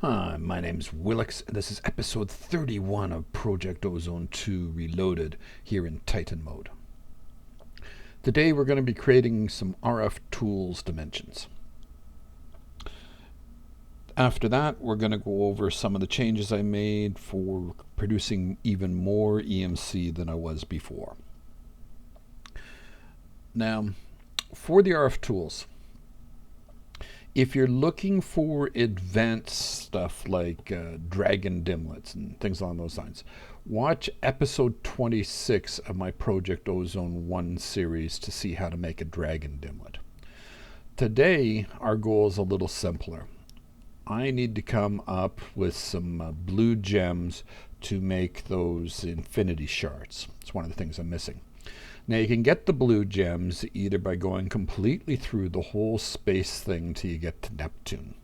Hi, my name's Wilx, and this is episode 31 of Project Ozone 2 Reloaded here in Titan mode. Today we're going to be creating some RFTools dimensions. After that, we're going to go over some of the changes I made for producing even more EMC than I was before. Now, for the RFTools, if you're looking for advanced stuff like dragon dimlets and things along those lines, watch episode 26 of my Project Ozone 1 series to see how to make a dragon dimlet. Today, our goal is a little simpler. I need to come up with some blue gems to make those infinity shards. It's one of the things I'm missing. Now you can get the blue gems either by going completely through the whole space thing till you get to Neptune.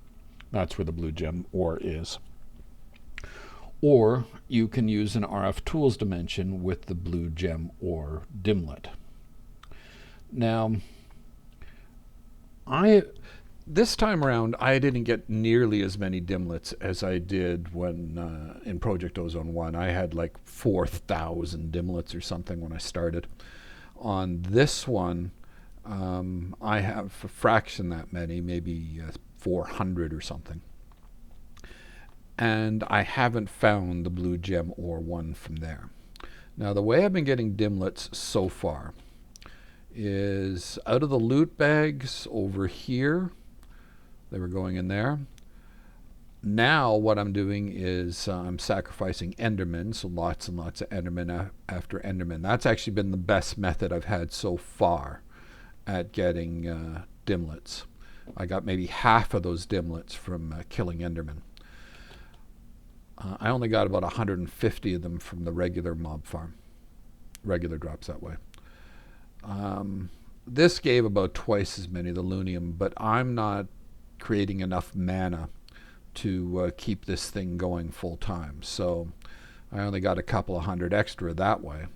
That's where the blue gem ore is. Or you can use an RFTools dimension with the blue gem ore dimlet. Now, this time around, I didn't get nearly as many dimlets as I did when in Project Ozone 1. I had like 4,000 dimlets or something when I started. On this one, I have a fraction that many, maybe 400 or something. And I haven't found the blue gem ore one from there. Now, the way I've been getting dimlets so far is out of the loot bags over here. They were going in there. Now what I'm doing is I'm sacrificing Endermen, so lots and lots of Endermen after Endermen. That's actually been the best method I've had so far at getting Dimlets. I got maybe half of those Dimlets from killing Endermen. I only got about 150 of them from the regular mob farm. Regular drops that way. This gave about twice as many, the Lunium, but I'm not creating enough mana to keep this thing going full time. So I only got a couple of hundred extra that way.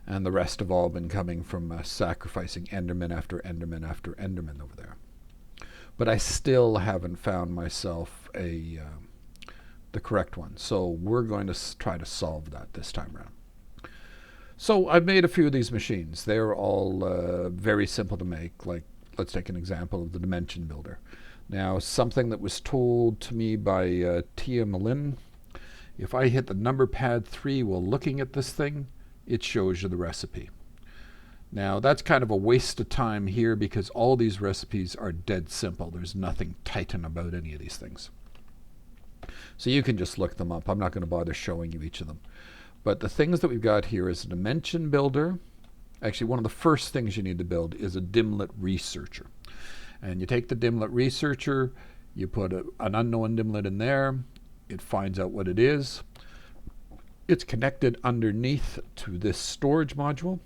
And the rest have all been coming from sacrificing Enderman after Enderman after Enderman over there. But I still haven't found myself the correct one. So we're going to try to solve that this time around. So I've made a few of these machines. They're all very simple to make. Like, let's take an example of the dimension builder. Now, something that was told to me by Tia Malin, if I hit the number pad 3 while looking at this thing, it shows you the recipe. Now, that's kind of a waste of time here because all these recipes are dead simple. There's nothing Titan about any of these things. So you can just look them up. I'm not going to bother showing you each of them. But the things that we've got here is a dimension builder. Actually, one of the first things you need to build is a Dimlet researcher. And you take the Dimlet researcher, you put an unknown Dimlet in there, it finds out what it is. It's connected underneath to this storage module,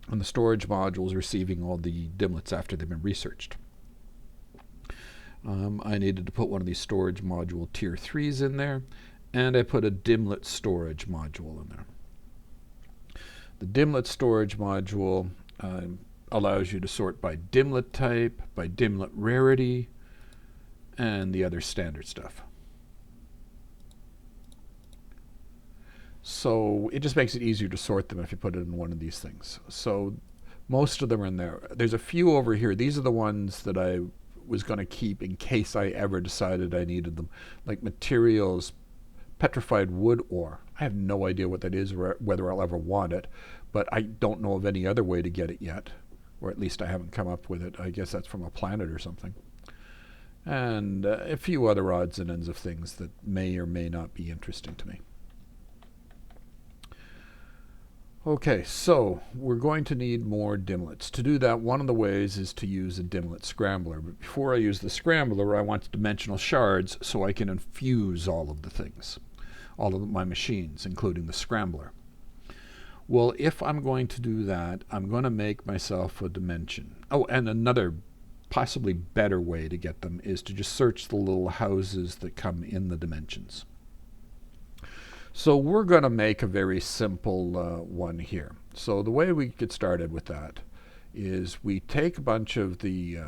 and the storage module is receiving all the Dimlets after they've been researched. I needed to put one of these storage module tier 3s in there, and I put a Dimlet storage module in there. The Dimlet storage module allows you to sort by Dimlet type, by Dimlet rarity, and the other standard stuff. So it just makes it easier to sort them if you put it in one of these things. So most of them are in there. There's a few over here. These are the ones that I was going to keep in case I ever decided I needed them, like materials, petrified wood ore. I have no idea what that is or whether I'll ever want it, but I don't know of any other way to get it yet. Or at least I haven't come up with it. I guess that's from a planet or something. And a few other odds and ends of things that may or may not be interesting to me. Okay, so we're going to need more Dimlets. To do that, one of the ways is to use a Dimlet scrambler. But before I use the scrambler, I want dimensional shards so I can infuse all of the things, all of my machines, including the scrambler. Well, if I'm going to do that, I'm going to make myself a dimension. Oh, and another possibly better way to get them is to just search the little houses that come in the dimensions. So we're going to make a very simple one here. So the way we get started with that is we take a bunch of the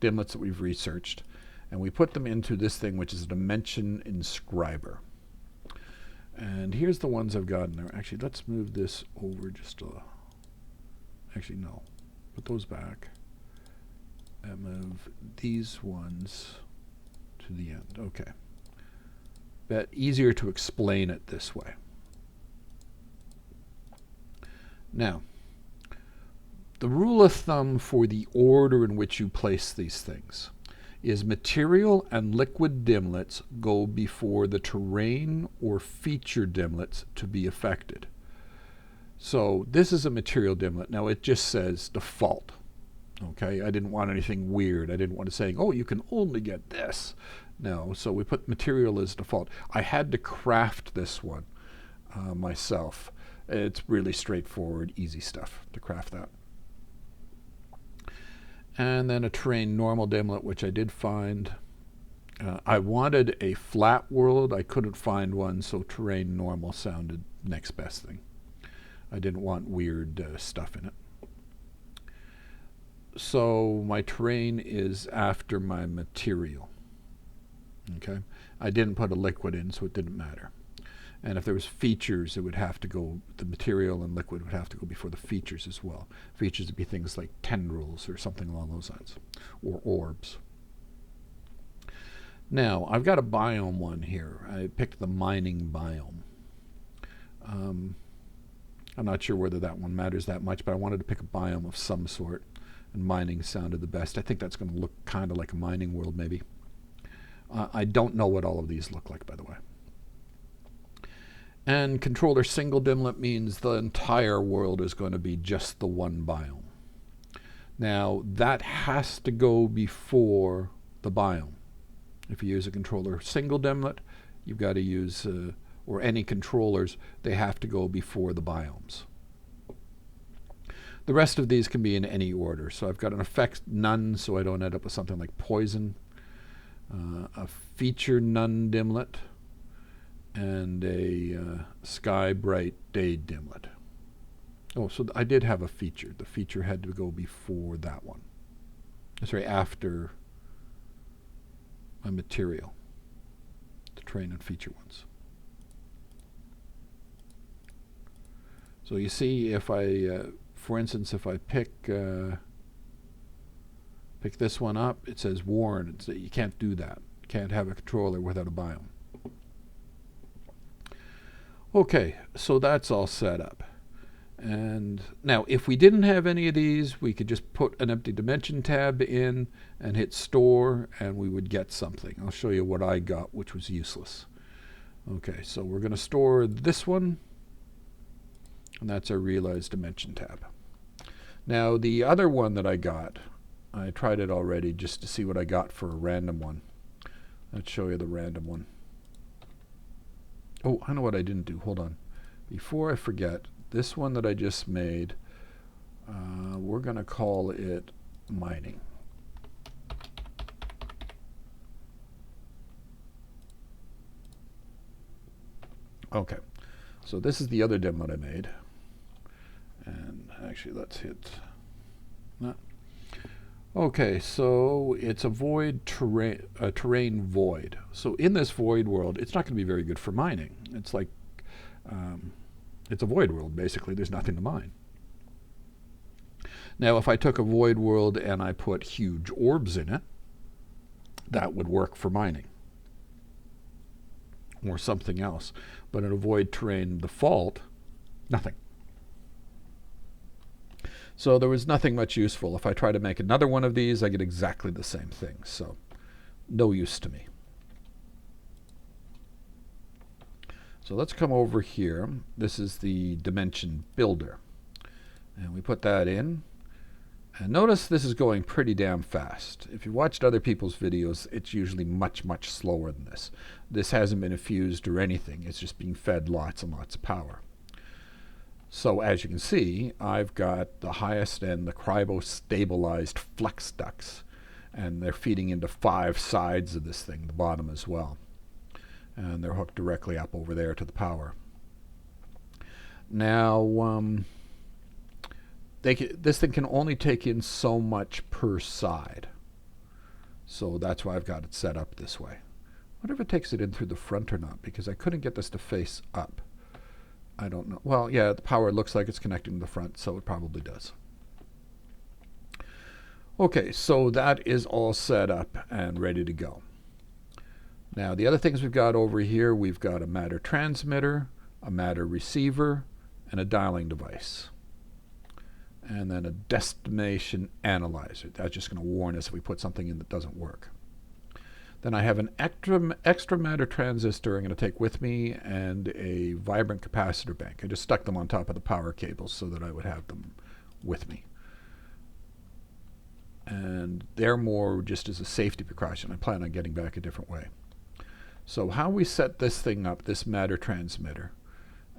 Dimlets that we've researched And we put them into this thing, which is a dimension inscriber. And here's the ones I've got in there. Actually, let's move this over just a... Actually, no. Put those back. And move these ones to the end. Okay. But easier to explain it this way. Now, the rule of thumb for the order in which you place these things is material and liquid dimlets go before the terrain or feature dimlets to be affected. So this is a material dimlet. Now it just says default. Okay, I didn't want anything weird. I didn't want to say, oh, you can only get this. No, so we put material as default. I had to craft this one myself. It's really straightforward, easy stuff to craft that. And then a terrain normal dimlet, which I did find. I wanted a flat world. I couldn't find one, so terrain normal sounded next best thing. I didn't want weird stuff in it. So my terrain is after my material. Okay, I didn't put a liquid in, so it didn't matter. And if there was features, it would have to go, the material and liquid would have to go before the features as well. Features would be things like tendrils or something along those lines, or orbs. Now, I've got a biome one here. I picked the mining biome. I'm not sure whether that one matters that much, but I wanted to pick a biome of some sort, and mining sounded the best. I think that's going to look kind of like a mining world, maybe. I don't know what all of these look like, by the way. And controller single dimlet means the entire world is going to be just the one biome. Now, that has to go before the biome. If you use a controller single dimlet, you've got to use, or any controllers, they have to go before the biomes. The rest of these can be in any order. So I've got an effect none, so I don't end up with something like poison. A feature none dimlet. And a sky bright day dimlet. Oh, so I did have a feature. The feature had to go before that one. Sorry, after my material. The terrain and feature ones. So you see, if I, for instance, if I pick this one up, it says warn. You can't do that. You can't have a controller without a biome. Okay, so that's all set up. And now, if we didn't have any of these, we could just put an empty dimension tab in and hit store, and we would get something. I'll show you what I got, which was useless. Okay, so we're going to store this one, and that's our realize dimension tab. Now, the other one that I got, I tried it already just to see what I got for a random one. Let's show you the random one. Oh, I know what I didn't do. Hold on. Before I forget, this one that I just made, we're going to call it mining. Okay. So this is the other dimlet I made. And actually, let's hit that. Okay, so it's a void terrain void. So in this void world, it's not going to be very good for mining. It's like, it's a void world, basically. There's nothing to mine. Now, if I took a void world and I put huge orbs in it, that would work for mining. Or something else. But in a void terrain default, nothing. So there was nothing much useful. If I try to make another one of these, I get exactly the same thing. So no use to me. So let's come over here. This is the dimension builder. And we put that in. And notice this is going pretty damn fast. If you watched other people's videos, it's usually much, much slower than this. This hasn't been infused or anything. It's just being fed lots and lots of power. So as you can see, I've got the highest end, the cryo-stabilized flex ducts, and they're feeding into 5 sides of this thing, the bottom as well. And they're hooked directly up over there to the power. Now, this thing can only take in so much per side. So that's why I've got it set up this way. I wonder if it takes it in through the front or not, because I couldn't get this to face up. I don't know. Well, yeah, the power looks like it's connecting to the front, so it probably does. Okay, so that is all set up and ready to go. Now, the other things we've got over here, we've got a matter transmitter, a matter receiver, and a dialing device. And then a destination analyzer. That's just going to warn us if we put something in that doesn't work. Then I have an extra matter transistor I'm going to take with me and a vibrant capacitor bank. I just stuck them on top of the power cables so that I would have them with me. And they're more just as a safety precaution. I plan on getting back a different way. So how we set this thing up, this matter transmitter,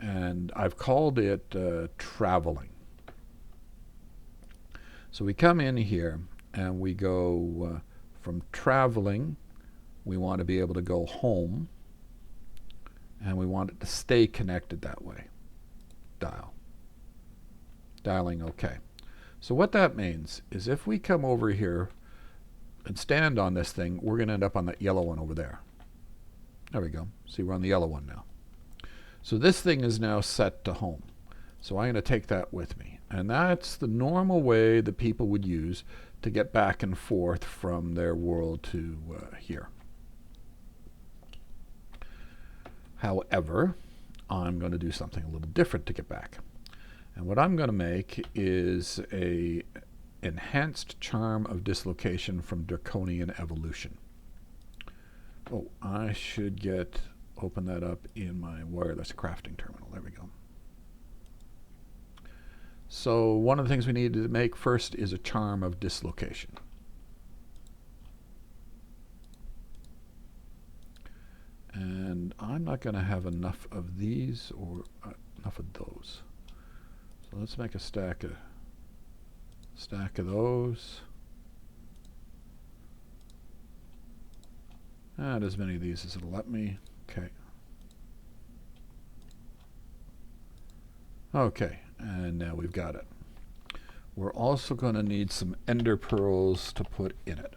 and I've called it traveling. So we come in here and we go from traveling, we want to be able to go home, and we want it to stay connected that way. Dialing OK. So what that means is if we come over here and stand on this thing, we're going to end up on that yellow one over there. There we go. See, we're on the yellow one now. So this thing is now set to home. So I'm going to take that with me. And that's the normal way that people would use to get back and forth from their world to here. However, I'm going to do something a little different to get back. And what I'm going to make is a enhanced charm of dislocation from draconian evolution. Oh, I should open that up in my wireless crafting terminal. There we go. So one of the things we need to make first is a charm of dislocation. And I'm not going to have enough of these or enough of those. So let's make a stack of those. And as many of these as it'll let me. Okay. Okay, and now we've got it. We're also going to need some ender pearls to put in it.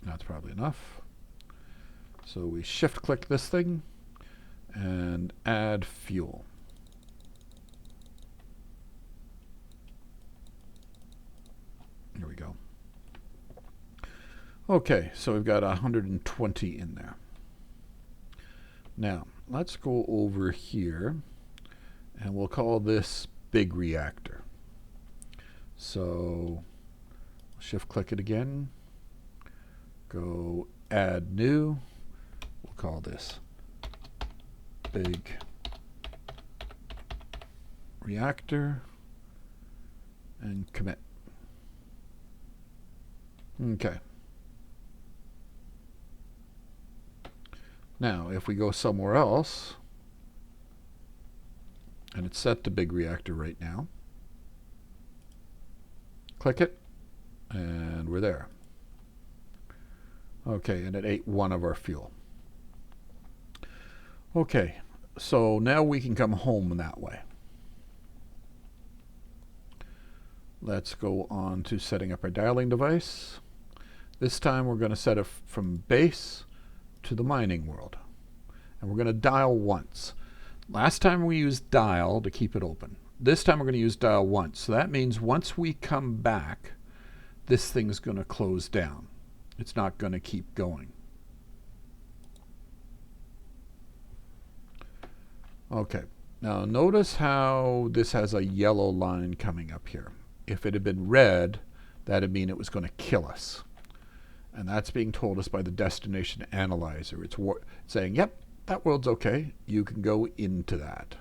That's probably enough. So we shift click this thing and add fuel. Here we go. Okay, so we've got 120 in there. Now, let's go over here, and we'll call this big reactor. So, shift-click it again. Go add new. We'll call this big reactor, and commit. Okay. Now, if we go somewhere else, and it's set to big reactor right now, click it, and we're there. Okay, and it ate one of our fuel. Okay, so now we can come home that way. Let's go on to setting up our dialing device. This time we're going to set it from base to the mining world. And we're going to dial once. Last time we used dial to keep it open. This time we're going to use dial once. So that means once we come back, this thing's going to close down. It's not going to keep going. Okay. Now notice how this has a yellow line coming up here. If it had been red, that'd mean it was going to kill us. And that's being told us by the destination analyzer. It's saying, yep, that world's okay. You can go into that.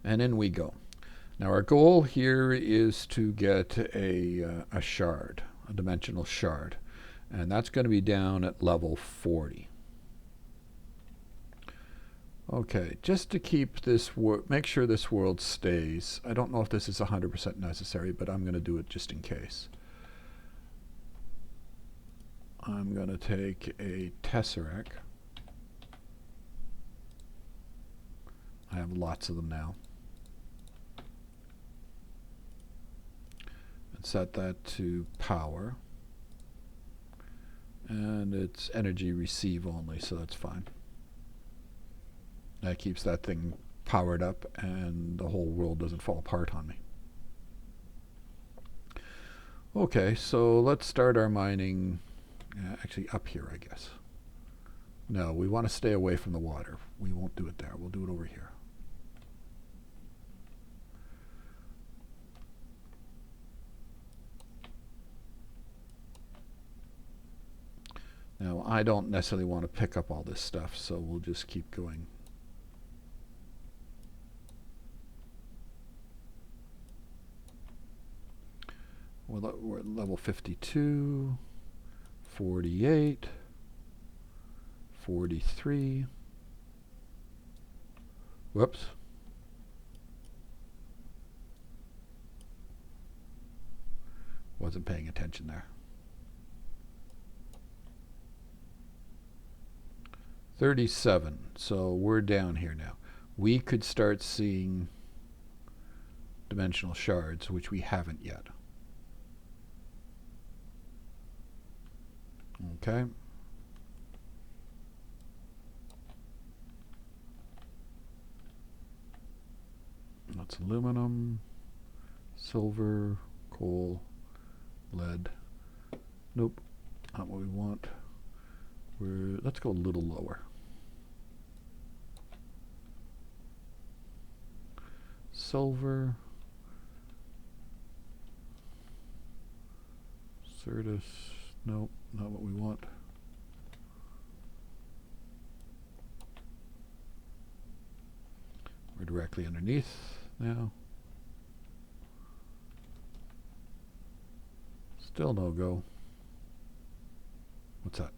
And in we go. Now our goal here is to get a shard, a dimensional shard. And that's going to be down at level 40. Okay, just to keep this make sure this world stays. I don't know if this is 100% necessary, but I'm going to do it just in case. I'm going to take a tesseract. I have lots of them now. And set that to power. And it's energy receive only, so that's fine. That keeps that thing powered up and the whole world doesn't fall apart on me. Okay, so let's start our mining actually up here, I guess. No, we want to stay away from the water. We won't do it there. We'll do it over here. Now, I don't necessarily want to pick up all this stuff, so we'll just keep going. We're at level 52, 48, 43. Whoops. Wasn't paying attention there. 37. So we're down here now. We could start seeing dimensional shards, which we haven't yet. Okay. That's aluminum, silver, coal, lead. Nope, not what we want. Let's go a little lower. Silver, Certus, nope, not what we want. We're directly underneath now. Still no go. What's that?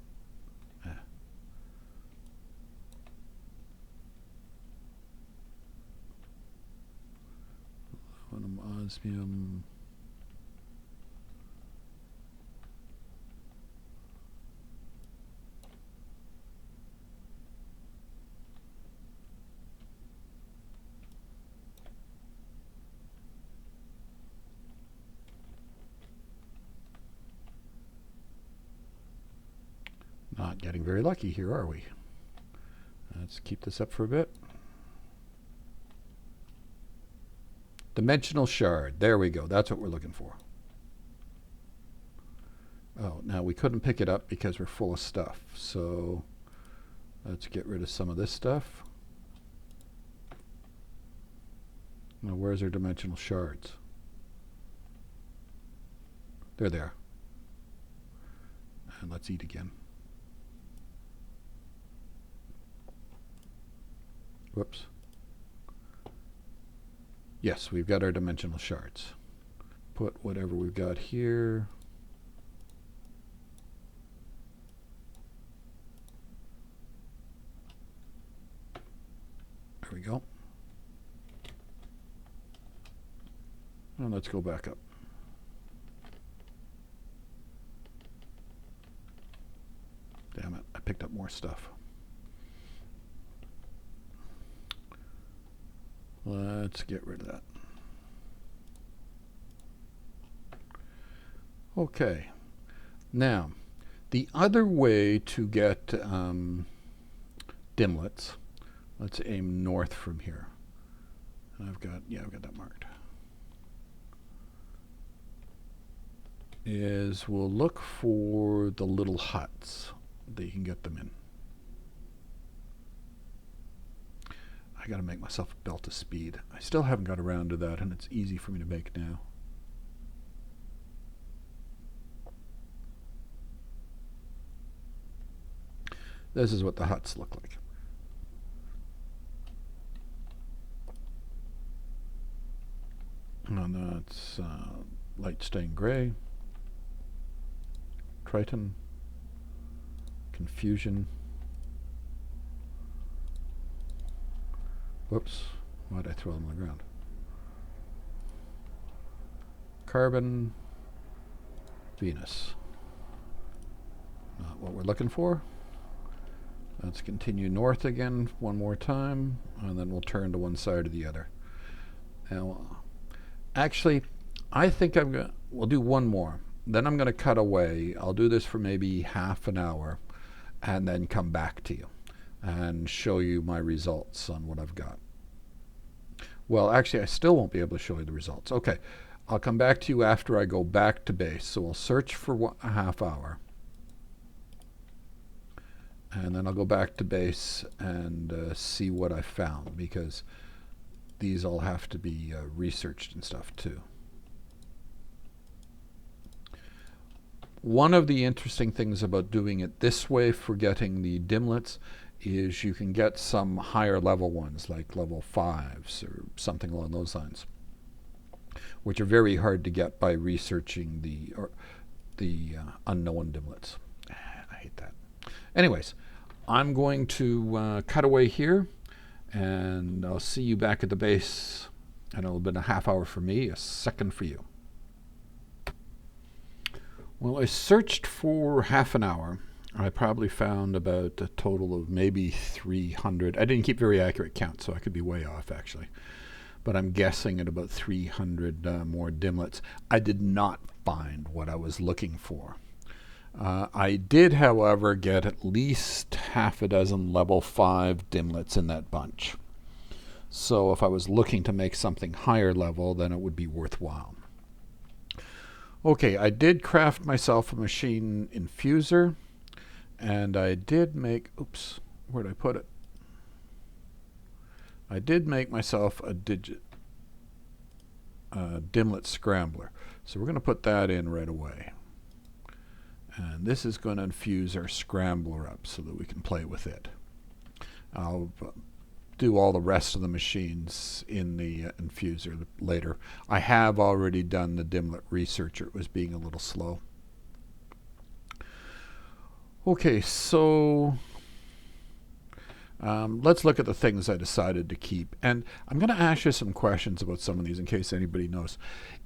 Aluminum, osmium. Not getting very lucky here, are we? Let's keep this up for a bit. Dimensional shard. There we go. That's what we're looking for. Oh, now we couldn't pick it up because we're full of stuff. So let's get rid of some of this stuff. Now where's our dimensional shards? They're there. And let's eat again. Whoops. Yes, we've got our dimensional shards. Put whatever we've got here. There we go. And let's go back up. Damn it, I picked up more stuff. Let's get rid of that. Okay. Now, the other way to get Dimlets, let's aim north from here. And I've got that marked. Is we'll look for the little huts that you can get them in. I got to make myself a belt of speed. I still haven't got around to that, and it's easy for me to make now. This is what the huts look like. And that's light stained gray, Triton, Confusion. Whoops, why'd I throw them on the ground? Carbon, Venus. Not what we're looking for. Let's continue north again one more time, and then we'll turn to one side or the other. Now, actually, I think we'll do one more. Then I'm going to cut away. I'll do this for maybe half an hour, and then come back to you and show you my results on what I've got. Well, actually, I still won't be able to show you the results. Okay, I'll come back to you after I go back to base. So we'll search for a half hour. And then I'll go back to base and see what I found, because these all have to be researched and stuff too. One of the interesting things about doing it this way for getting the Dimlets is you can get some higher level ones, like level 5s or something along those lines, which are very hard to get by researching the unknown Dimlets. I hate that. Anyways, I'm going to cut away here, and I'll see you back at the base. And it'll have been a half hour for me, a second for you. Well, I searched for half an hour. I probably found about a total of maybe 300. I didn't keep very accurate count, so I could be way off actually. But I'm guessing at about 300 more Dimlets. I did not find what I was looking for. I did, however, get at least half a dozen level 5 Dimlets in that bunch. So if I was looking to make something higher level, then it would be worthwhile. Okay, I did craft myself a machine infuser, and I did make, oops, where'd I put it? I did make myself a Dimlet scrambler. So we're going to put that in right away. And this is going to infuse our scrambler up so that we can play with it. I'll do all the rest of the machines in the infuser later. I have already done the Dimlet researcher. It was being a little slow. Okay, so let's look at the things I decided to keep. And I'm going to ask you some questions about some of these in case anybody knows.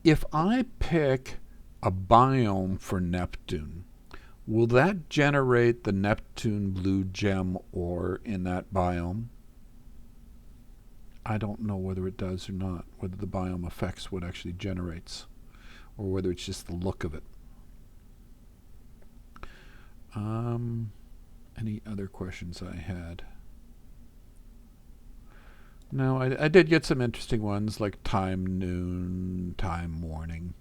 If I pick a biome for Neptune, will that generate the Neptune blue gem ore in that biome? I don't know whether it does or not, whether the biome affects what actually generates, or whether it's just the look of it. Any other questions I had? No, I did get some interesting ones, like time noon, time morning.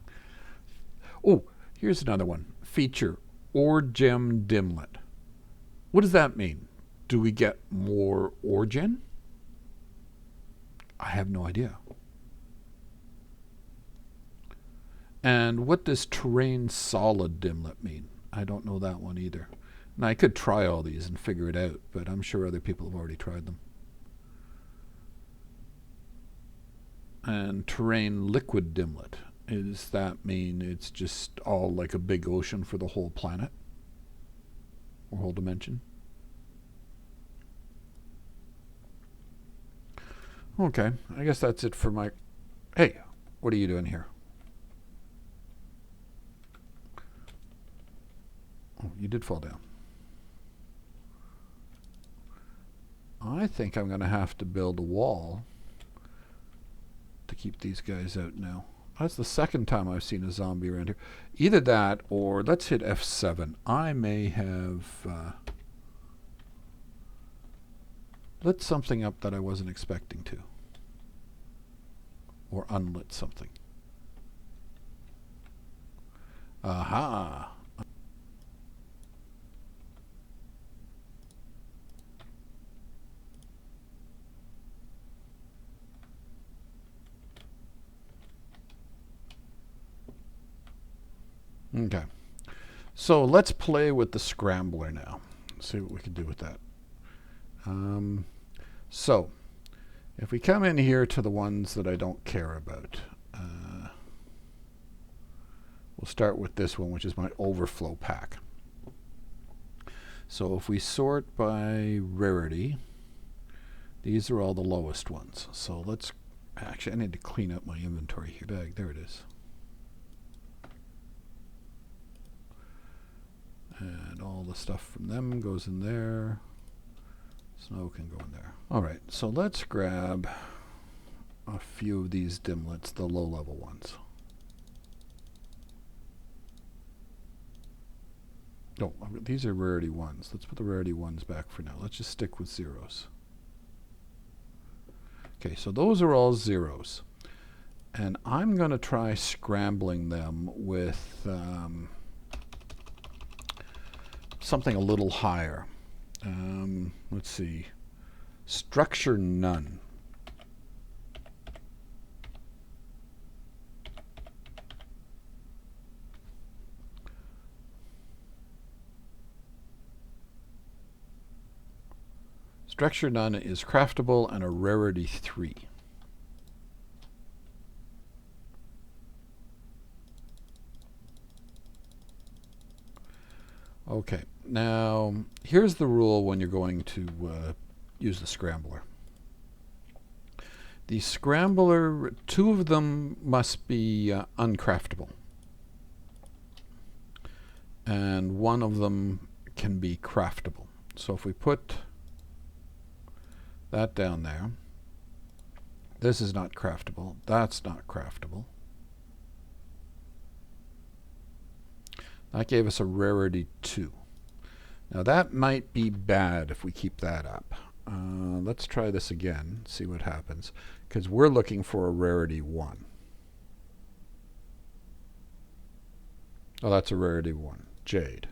Oh, here's another one. Feature, ore gem Dimlet. What does that mean? Do we get more ore gem? I have no idea. And what does terrain solid Dimlet mean? I don't know that one either. And I could try all these and figure it out, but I'm sure other people have already tried them. And terrain liquid Dimlet. Does that mean it's just all like a big ocean for the whole planet? Or whole dimension? Okay, I guess that's it for my... Hey, what are you doing here? Oh, you did fall down. I think I'm going to have to build a wall to keep these guys out now. That's the second time I've seen a zombie around here. Either that, or let's hit F7. I may have lit something up that I wasn't expecting to. Or unlit something. Aha! Okay. So let's play with the scrambler now. See what we can do with that. So if we come in here to the ones that I don't care about, we'll start with this one, which is my overflow pack. So if we sort by rarity, these are all the lowest ones. So let's, actually I need to clean up my inventory here. Bag, there it is. And all the stuff from them goes in there. Snow can go in there. All right, so let's grab a few of these Dimlets, the low-level ones. Oh, these are rarity 1s. Let's put the rarity 1s back for now. Let's just stick with 0s. Okay, so those are all 0s. And I'm going to try scrambling them with something a little higher. Let's see. Structure none. Structure none is craftable and a rarity 3. Okay, now here's the rule when you're going to use the scrambler. The scrambler, 2 of them must be uncraftable, and 1 of them can be craftable. So if we put that down there, this is not craftable, that's not craftable. That gave us a rarity 2. Now that might be bad if we keep that up. Let's try this again, see what happens, because we're looking for a rarity 1. Oh, that's a rarity 1, jade.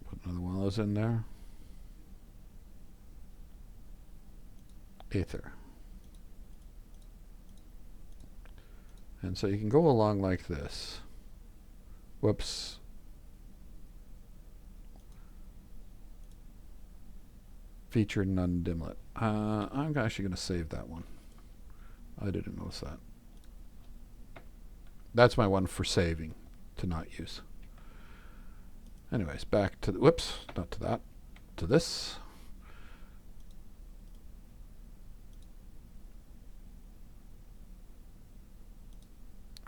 Put another one of those in there. Aether. And so you can go along like this. Whoops. Featured none dimlet. I'm actually going to save that one. I didn't notice that. That's my one for saving to not use. Anyways, back to the, whoops, not to that, to this.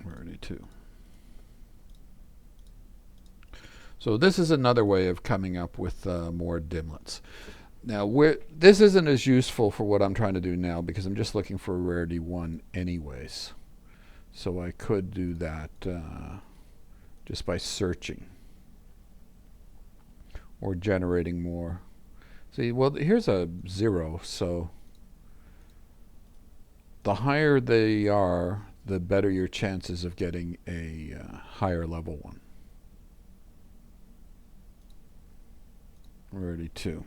Rarity 2. So this is another way of coming up with more dimlets. Now, this isn't as useful for what I'm trying to do now because I'm just looking for a rarity 1 anyways. So I could do that just by searching or generating more. See, well, here's a 0, so the higher they are, the better your chances of getting a higher level one. Rarity 2.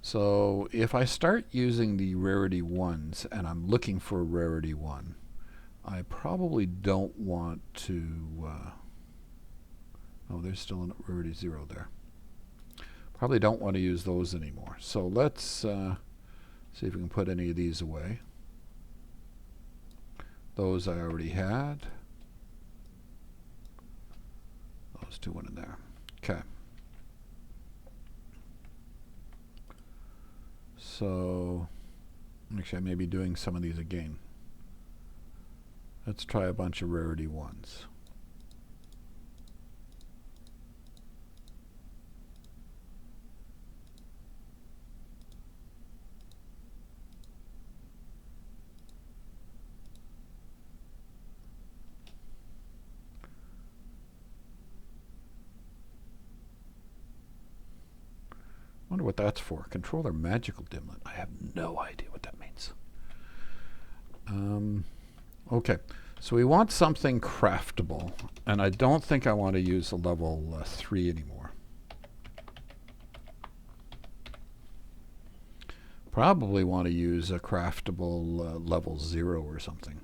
So if I start using the rarity 1s and I'm looking for a rarity 1, I probably don't want to... oh, there's still a rarity 0 there. Probably don't want to use those anymore. So let's see if we can put any of these away. Those I already had. Those 2 went in there. Okay. So actually I may be doing some of these again. Let's try a bunch of rarity 1s. Wonder what that's for. Controller magical dimlet. I have no idea what that means. Okay, so we want something craftable, and I don't think I want to use a level 3 anymore. Probably want to use a craftable level 0 or something.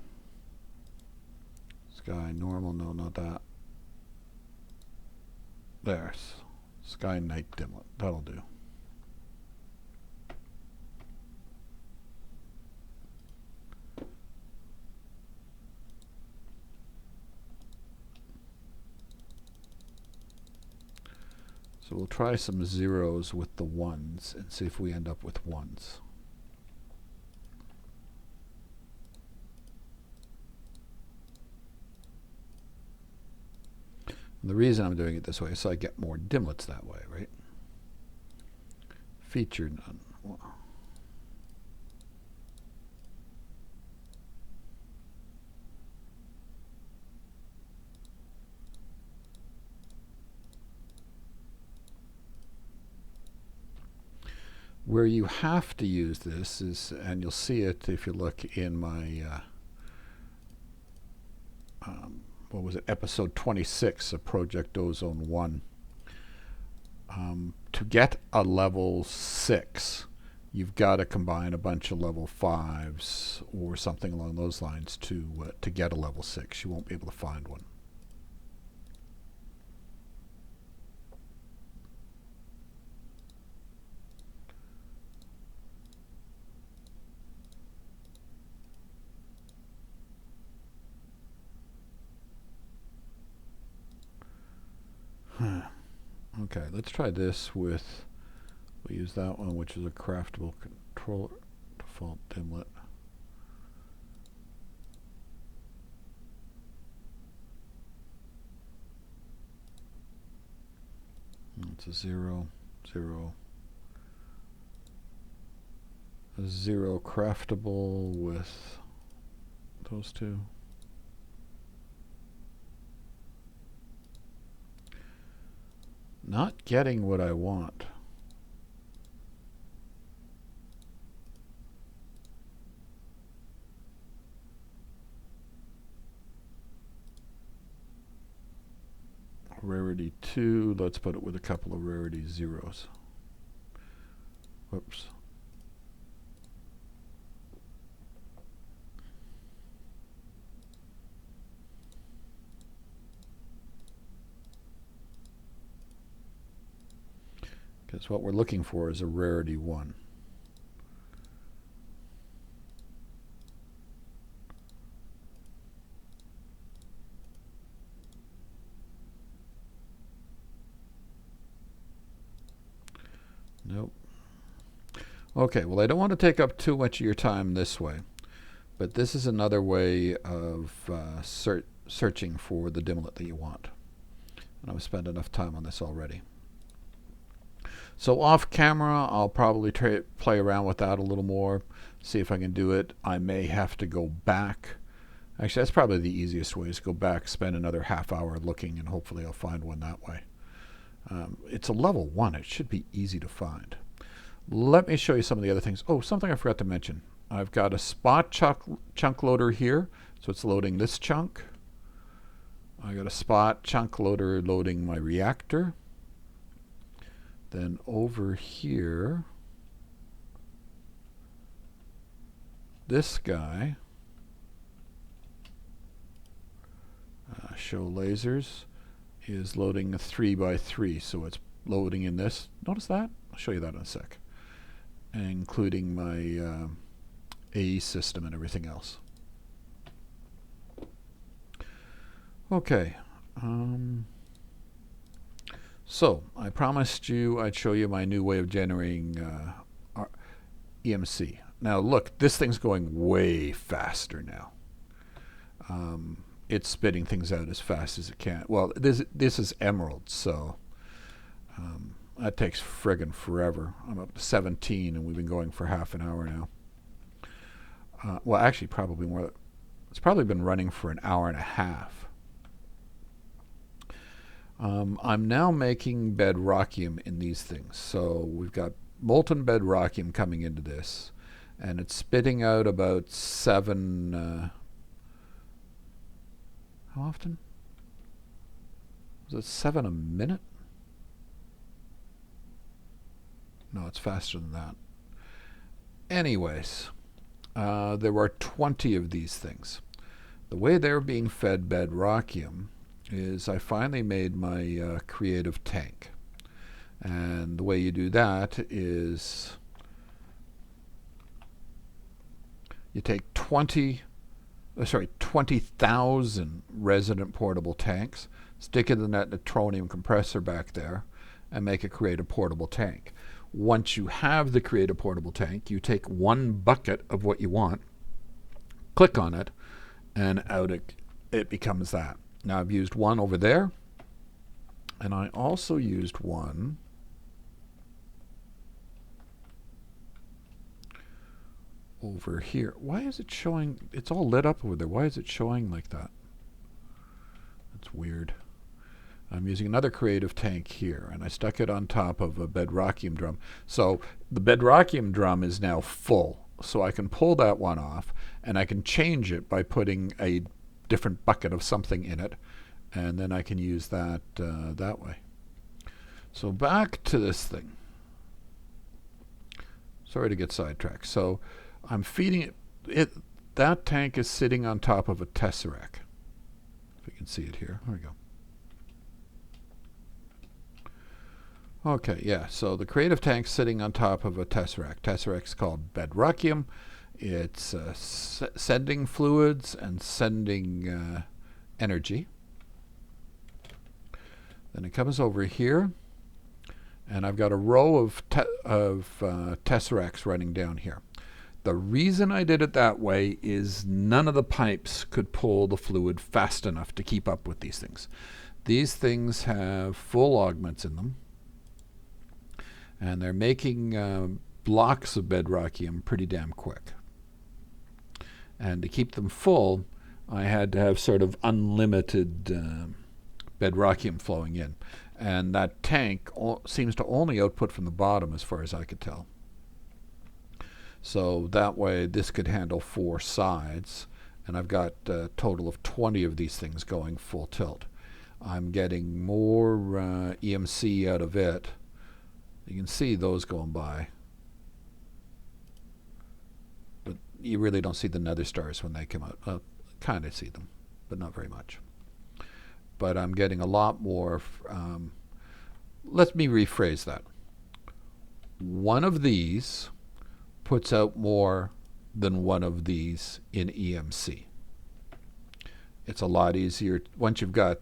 Sky normal, no, not that. There's Sky night dimlet. That'll do. So we'll try some 0s with the 1s and see if we end up with 1s. And the reason I'm doing it this way is so I get more Dimlets that way, right? Feature none. Well, where you have to use this is, and you'll see it if you look in my what was it, episode 26 of Project Ozone 1. To get a level 6, you've got to combine a bunch of level 5s or something along those lines to get a level 6. You won't be able to find one. Okay, let's try this with, we'll use that one, which is a craftable controller default Dimlet. It's a 0, 0, a 0 craftable with those two. Not getting what I want. Rarity 2, let's put it with a couple of rarity 0s. Whoops. Because what we're looking for is a rarity 1. Nope. Okay, well, I don't want to take up too much of your time this way, but this is another way of searching for the Dimlet that you want. And I've spent enough time on this already. So off camera, I'll probably play around with that a little more, see if I can do it. I may have to go back. Actually, that's probably the easiest way, is go back, spend another half hour looking, and hopefully I'll find one that way. It's a level 1. It should be easy to find. Let me show you some of the other things. Oh, something I forgot to mention. I've got a spot chunk loader here, so it's loading this chunk. I got a spot chunk loader loading my reactor. Then over here, this guy, show lasers, is loading a 3x3, so it's loading in this. Notice that? I'll show you that in a sec. Including my AE system and everything else. Okay. So, I promised you I'd show you my new way of generating EMC. Now look, this thing's going way faster now. It's spitting things out as fast as it can. Well, this is Emerald, so that takes friggin' forever. I'm up to 17, and we've been going for half an hour now. Well, actually, probably more. It's probably been running for an hour and a half. I'm now making bedrockium in these things. So we've got molten bedrockium coming into this, and it's spitting out about 7... how often? Was it 7 a minute? No, it's faster than that. Anyways, there were 20 of these things. The way they're being fed bedrockium is I finally made my creative tank. And the way you do that is you take 20,000 resident portable tanks, stick it in that neutronium compressor back there, and make a creative portable tank. Once you have the creative portable tank, you take one bucket of what you want, click on it, and out it becomes that. Now I've used one over there, And I also used one over here. Why is it showing? It's all lit up over there. Why is it showing like that? That's weird. I'm using another creative tank here, and I stuck it on top of a bedrockium drum. So the bedrockium drum is now full, so I can pull that one off, and I can change it by putting a different bucket of something in it, and then I can use that that way. So back to this thing. Sorry to get sidetracked. So I'm feeding it. That tank is sitting on top of a tesseract. If you can see it here. There we go. Okay, yeah, so the creative tank's sitting on top of a tesseract. Tesseract's called bedrockium. It's sending fluids and sending energy. Then it comes over here, and I've got a row of tesseracts running down here. The reason I did it that way is none of the pipes could pull the fluid fast enough to keep up with these things. These things have full augments in them, and they're making blocks of bedrockium pretty damn quick. And to keep them full, I had to have sort of unlimited bedrockium flowing in. And that tank seems to only output from the bottom as far as I could tell. So that way this could handle 4 sides, and I've got a total of 20 of these things going full tilt. I'm getting more EMC out of it. You can see those going by, but you really don't see the nether stars when they come out. Kind of see them, but not very much. But I'm getting a lot more. Let me rephrase that. One of these puts out more than one of these in EMC. It's a lot easier once you've got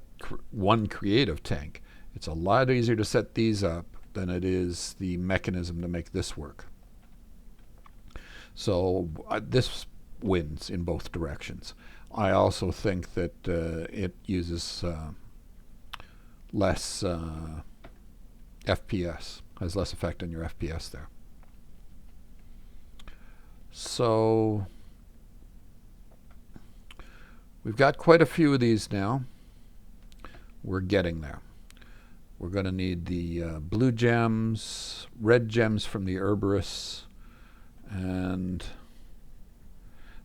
one creative tank. It's a lot easier to set these up than it is the mechanism to make this work. So this wins in both directions. I also think that it uses less FPS, has less effect on your FPS there. So we've got quite a few of these now. We're getting there. We're going to need the blue gems, red gems from the herborists, and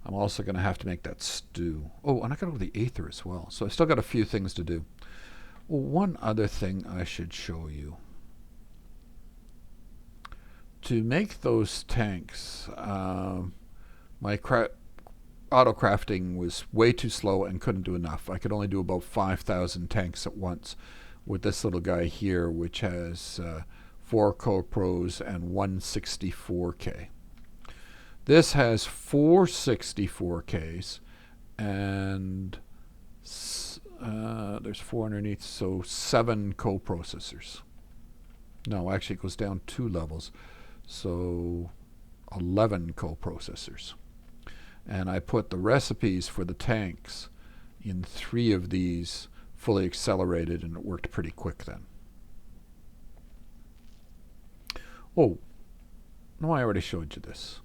I'm also going to have to make that stew. Oh, and I got to go to the aether as well. So I still got a few things to do. Well, one other thing I should show you. To make those tanks, my auto-crafting was way too slow and couldn't do enough. I could only do about 5,000 tanks at once with this little guy here, which has 4 copros and 164K. This has 4 64Ks, and there's 4 underneath, so 7 coprocessors. No, actually it goes down 2 levels, so 11 coprocessors. And I put the recipes for the tanks in 3 of these fully accelerated, and it worked pretty quick then. Oh, no, I already showed you this.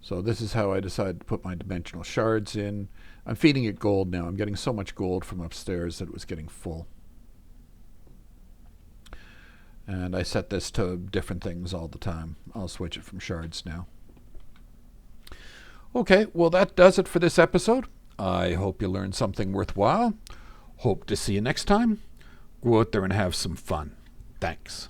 So this is how I decided to put my dimensional shards in. I'm feeding it gold now. I'm getting so much gold from upstairs that it was getting full. And I set this to different things all the time. I'll switch it from shards now. Okay, well that does it for this episode. I hope you learned something worthwhile. Hope to see you next time. Go out there and have some fun. Thanks.